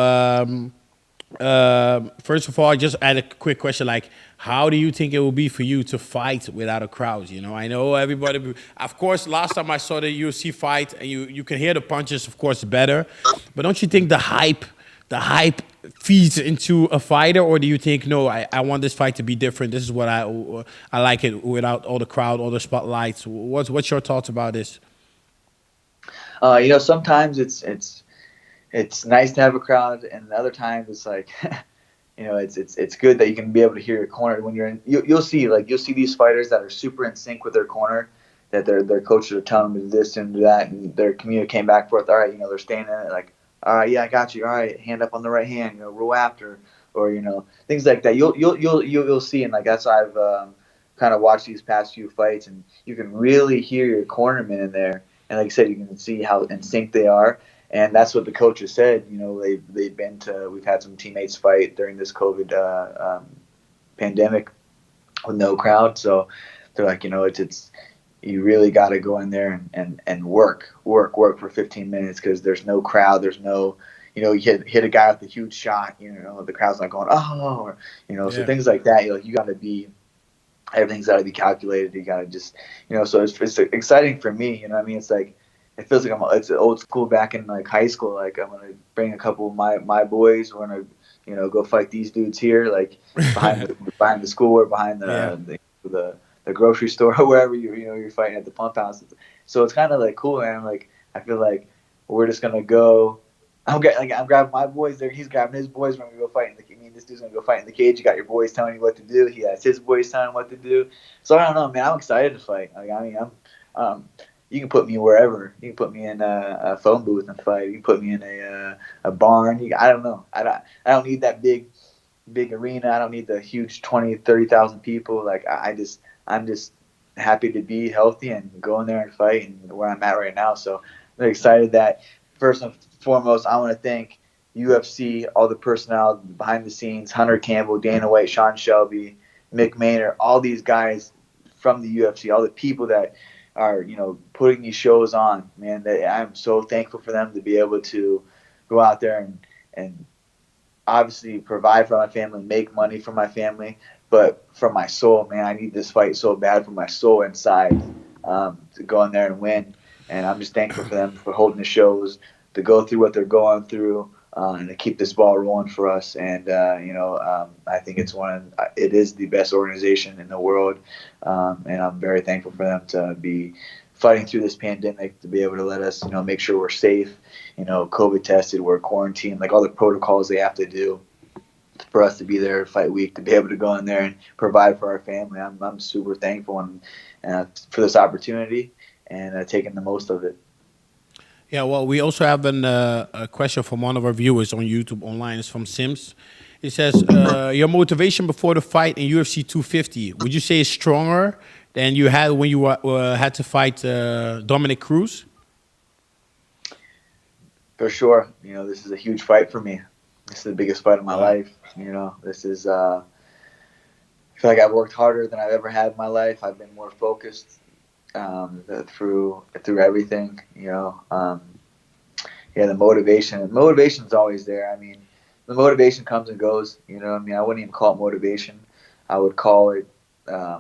first of all, I just add a quick question, like, how do you think it will be for you to fight without a crowd? I know everybody. Of course, last time I saw the UFC fight, and you can hear the punches, of course, better. But don't you think the hype feeds into a fighter, or do you think no? I want this fight to be different. This is what I like it without all the crowd, all the spotlights. What's your thoughts about this? Sometimes it's nice to have a crowd, and other times it's like, it's good that you can be able to hear your corner when you're in. You'll see these fighters that are super in sync with their corner, that their coaches are telling them to do this and do that, and they're communicating back and forth. All right, they're staying in it like. All right, yeah, I got you. All right, hand up on the right hand, roll after, or things like that. You'll see, and like that's why I've kind of watched these past few fights, and you can really hear your cornermen in there, and like I said, you can see how in sync they are, and that's what the coaches said. We've had some teammates fight during this COVID pandemic with no crowd, so they're like, it's you really got to go in there and work for 15 minutes because there's no crowd. There's no, you hit a guy with a huge shot, the crowd's not going, oh, or, so things like that. You got to be, everything's got to be calculated. You got to just, so it's exciting for me. I mean, it's like, it feels like it's old school back in like high school. Like I'm going to bring a couple of my boys. We're going to, go fight these dudes here, like behind the school or behind the grocery store or wherever you're fighting at the pump house. So it's kind of like cool, man. Like I feel like we're just gonna go. I'm grabbing my boys there. He's grabbing his boys. We're gonna go fight in the. This dude's gonna go fight in the cage. You got your boys telling you what to do. He has his boys telling him what to do. So I don't know, man. I'm excited to fight. Like I mean, you can put me wherever. You can put me in a phone booth and fight. You can put me in a barn. I don't know. I don't need that big arena. I don't need the huge 20, 30,000 people. Like I'm just happy to be healthy and go in there and fight and where I'm at right now. So I'm excited that first and foremost, I want to thank UFC, all the personnel behind the scenes, Hunter Campbell, Dana White, Sean Shelby, Mick Maynard, all these guys from the UFC, all the people that are, putting these shows on, man, I'm so thankful for them to be able to go out there and obviously provide for my family, make money for my family. But from my soul, man, I need this fight so bad from my soul inside to go in there and win. And I'm just thankful for them for holding the shows, to go through what they're going through, and to keep this ball rolling for us. And I think it is the best organization in the world, and I'm very thankful for them to be fighting through this pandemic, to be able to let us, make sure we're safe, COVID tested, we're quarantined, like all the protocols they have to do for us to be there fight week, to be able to go in there and provide for our family. I'm super thankful and for this opportunity and taking the most of it. Yeah, well, we also have a question from one of our viewers on YouTube online. It's from Sims. It says, your motivation before the fight in UFC 250, would you say is stronger than you had when you had to fight Dominic Cruz? For sure. This is a huge fight for me. This is the biggest fight of my life. This is, I feel like I've worked harder than I've ever had in my life. I've been more focused through everything, the motivation's always there. I mean, the motivation comes and goes, I wouldn't even call it motivation. I would call it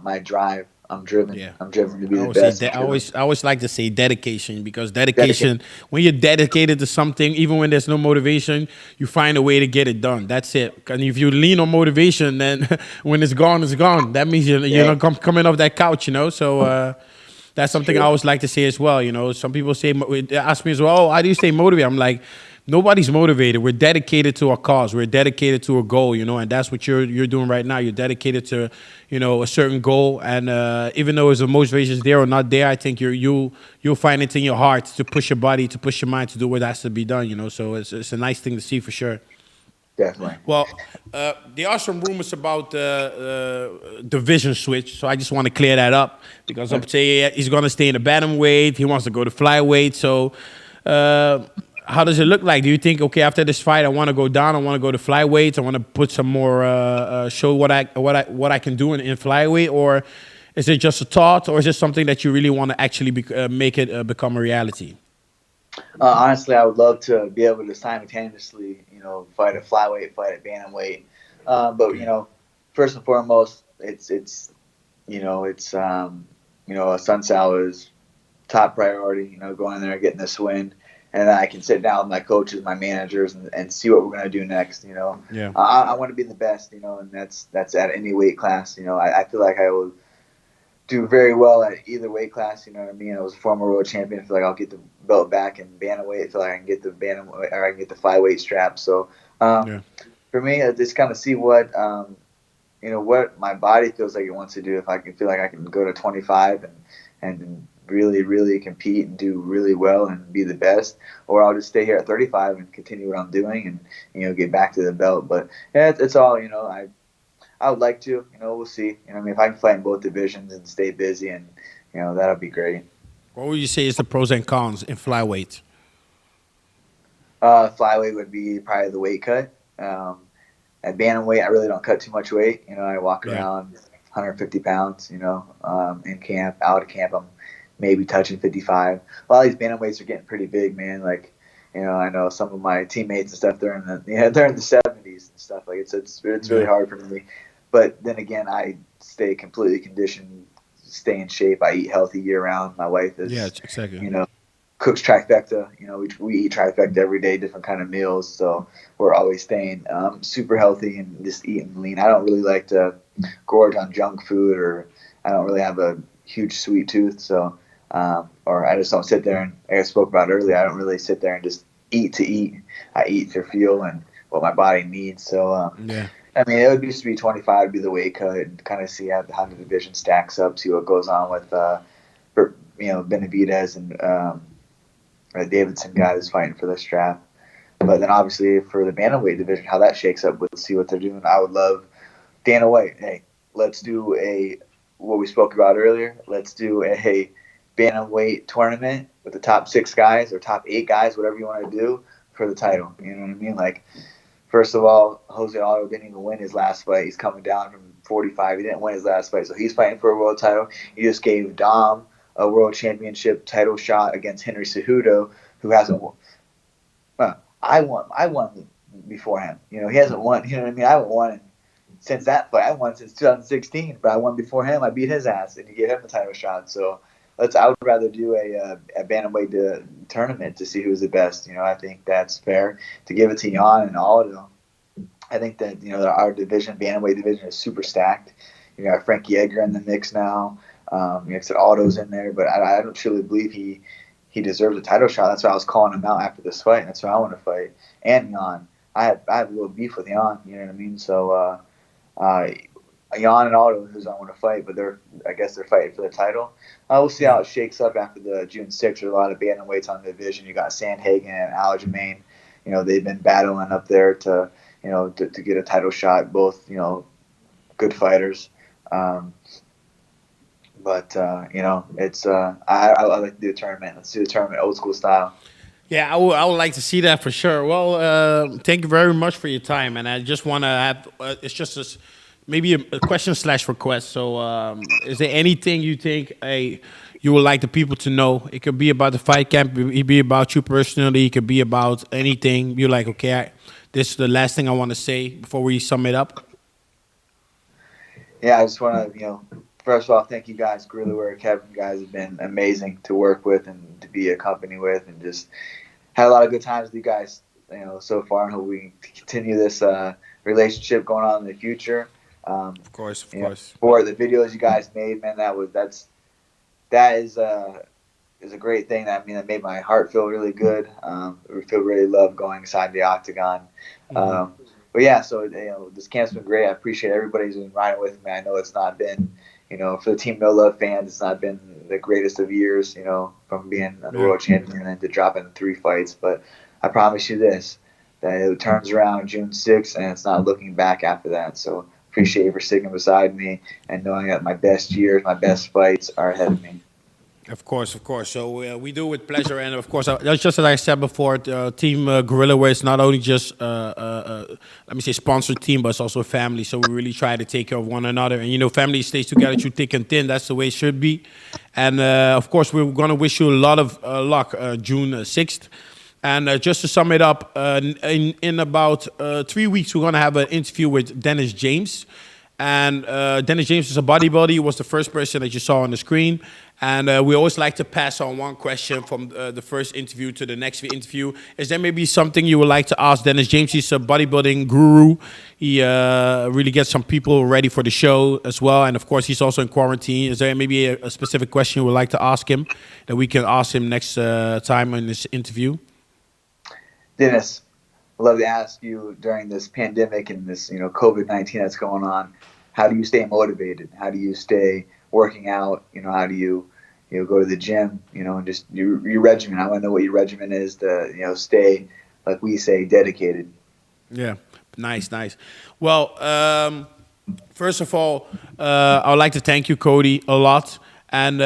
my drive. I'm driven. Yeah. I'm driven to be I the always say best. I'm driven. I always like to say dedication, because Dedicated. dedication, when you're dedicated to something, even when there's no motivation, you find a way to get it done. That's it. And if you lean on motivation, then when it's gone, it's gone. That means you're Yeah, not coming off that couch, you know. So that's it's something I true. always like to say as well. You know, some people say, they ask me as well, oh, how do you stay motivated? I'm like, nobody's motivated. We're dedicated to a cause. We're dedicated to a goal, you know, and that's what you're doing right now. You're dedicated to, you know, a certain goal, and even though the motivation is there or not there, I think you'll find it in your heart to push your body, to push your mind to do what has to be done, you know. So it's a nice thing to see for sure. Definitely. Well, there are some rumors about division switch, so I just want to clear that up, because I'm saying he's going to stay in the bantamweight. He wants to go to flyweight. So, how does it look like? Do you think, okay, after this fight, I want to go down, I want to go to flyweight, I want to put some more, show what I can do in flyweight, or is it just a thought, or is it something that you really want to actually make it become a reality? Honestly, I would love to be able to simultaneously, fight at flyweight, fight at bantamweight. But Okay. first and foremost, Assuncao is top priority. Going in there, getting this win, and then I can sit down with my coaches, my managers, and see what we're gonna do next. Yeah. I want to be the best. And that's at any weight class. I feel like I will do very well at either weight class. You know what I mean? I was a former world champion. I feel like I'll get the belt back in bantamweight. I feel like I can get the bantamweight, or I can get the flyweight strap. So Yeah. for me, I just kind of see what my body feels like it wants to do. If I can feel like I can go to 25 and really, really compete and do really well and be the best, or I'll just stay here at 35 and continue what I'm doing and get back to the belt. But yeah, it's all I would like to. We'll see. I mean, if I can fight in both divisions and stay busy, and that'll be great. What would you say is the pros and cons in flyweight? Flyweight would be probably the weight cut. At bantamweight, I really don't cut too much weight. I walk Yeah. around 150 pounds. In camp, out of camp, I'm maybe touching 55. A lot of these bantamweights are getting pretty big, man. Like, I know some of my teammates and stuff. They're in the 70s and stuff. Like it's really Yeah. hard for me. But then again, I stay completely conditioned, stay in shape. I eat healthy year round. My wife is, Yeah, exactly. cooks trifecta. We eat trifecta every day, different kind of meals. So we're always staying super healthy and just eating lean. I don't really like to gorge on junk food, or I don't really have a huge sweet tooth. So, or I just don't sit there and, like I spoke about earlier, I don't really sit there and just eat to eat. I eat for fuel and what my body needs. So, Yeah. I mean, it would used to be 25 to be the weight cut, and kind of see how the division stacks up, see what goes on with, Benavidez and Davidson guy is fighting for the strap. But then obviously for the bantamweight division, how that shakes up, we'll see what they're doing. I would love Dana White. Hey, let's do what we spoke about earlier. Let's do a bantamweight tournament with the top 6 guys or top 8 guys, whatever you want to do, for the title. You know what I mean? Like, first of all, Jose Aldo didn't even win his last fight. He's coming down from 45. He didn't win his last fight, so he's fighting for a world title. He just gave Dom a world championship title shot against Henry Cejudo, who hasn't won. Well, I won before him. He hasn't won. You know what I mean? I haven't won since that fight. I won since 2016, but I won before him. I beat his ass, and he gave him the title shot. So I would rather do a bantamweight tournament to see who's the best. I think that's fair to give it to Jan and Aldo. I think that our division, bantamweight division, is super stacked. You got Frankie Edgar in the mix now. Like I said, Aldo's in there, but I don't truly believe he deserves a title shot. That's why I was calling him out after this fight. That's why I want to fight. And Jan, I have a little beef with Jan. You know what I mean? So Jan and Aldo, who's I want to fight, but I guess they're fighting for the title. We'll see how it shakes up after the June 6th. There's a lot of bantamweights on the division. You got Sandhagen and Aljamain. They've been battling up there to get a title shot. Both good fighters. But it's I like to do a tournament. Let's do a tournament, old school style. Yeah, I would like to see that for sure. Well, thank you very much for your time, and I just want to have it's just maybe a question / request. So, is there anything you think you would like the people to know? It could be about the fight camp, it could be about you personally, it could be about anything. You're like, okay, this is the last thing I want to say before we sum it up. Yeah, I just want to first of all, thank you guys, Gorilla Wear, Kevin. You guys have been amazing to work with and to be a company with, and just had a lot of good times with you guys, so far, and hope we can continue this relationship going on in the future. Of course. For the videos you guys made, man, that is a great thing. That made my heart feel really good. I feel really love going inside the octagon. But yeah, so this camp's been great. I appreciate everybody's been riding with me. I know it's not been, for the Team No Love fans, it's not been the greatest of years, from being a world champion and to dropping 3 fights. But I promise you this, that it turns around June 6th, and it's not looking back after that. So appreciate you for sticking beside me and knowing that my best years, my best fights are ahead of me. Of course. So we do it with pleasure, and of course, that's just as I said before. Team Gorilla Wear is not only just sponsored team, but it's also a family. So we really try to take care of one another, and family stays together through thick and thin. That's the way it should be. And of course, we're gonna wish you a lot of luck June 6th. And just to sum it up, in about 3 weeks, we're gonna have an interview with Dennis James. And Dennis James is a bodybuilder. He was the first person that you saw on the screen. And we always like to pass on one question from the first interview to the next interview. Is there maybe something you would like to ask Dennis James? He's a bodybuilding guru. He really gets some people ready for the show as well. And of course, he's also in quarantine. Is there maybe a specific question you would like to ask him that we can ask him next time in this interview? Dennis, I'd love to ask you during this pandemic and this, COVID-19 that's going on, how do you stay motivated? How do you stay working out? How do you, go to the gym, and just your regimen? I want to know what your regimen is to, stay, like we say, dedicated. Yeah, nice. Well, first of all, I would like to thank you, Cody, a lot. And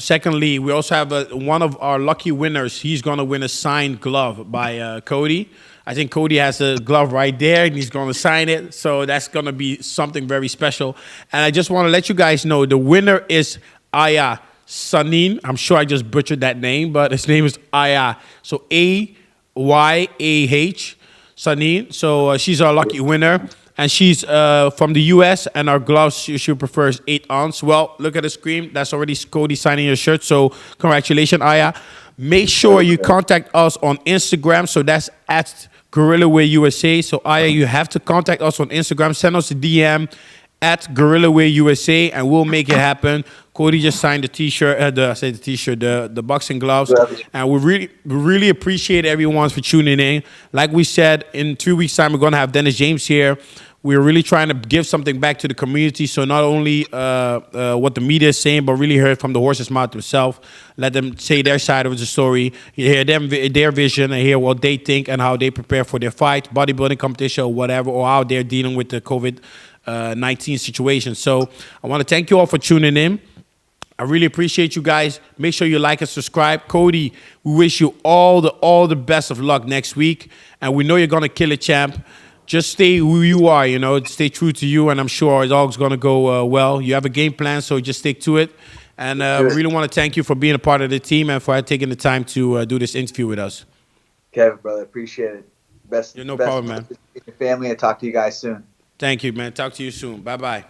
secondly, we also have one of our lucky winners. He's going to win a signed glove by Cody. I think Cody has a glove right there, and he's going to sign it. So that's going to be something very special. And I just want to let you guys know the winner is Aya Sanin. I'm sure I just butchered that name, but his name is Aya. So Ayah Sanin. So she's our lucky winner. And she's from the U.S., and our gloves she prefers 8 ounce. Well, look at the screen. That's already Cody signing your shirt. So congratulations, Aya. Make sure you contact us on Instagram. So that's at Gorilla Wear USA. So Aya, you have to contact us on Instagram. Send us a DM at Gorilla Wear USA, and we'll make it happen. Cody just signed the T-shirt. The boxing gloves, and we really appreciate everyone for tuning in. Like we said, in 2 weeks' time, we're gonna have Dennis James here. We're really trying to give something back to the community. So not only what the media is saying, but really hear it from the horse's mouth themselves. Let them say their side of the story. You hear their vision, and hear what they think and how they prepare for their fight, bodybuilding competition, or whatever, or how they're dealing with the COVID-19 situation. So I want to thank you all for tuning in. I really appreciate you guys. Make sure you like and subscribe. Cody, we wish you all the best of luck next week. And we know you're going to kill it, champ. Just stay who you are, stay true to you, and I'm sure it's all going to go well. You have a game plan, so just stick to it. And we really want to thank you for being a part of the team and for taking the time to do this interview with us. Kevin, brother, appreciate it. No problem, man. Your family, and talk to you guys soon. Thank you, man. Talk to you soon. Bye-bye.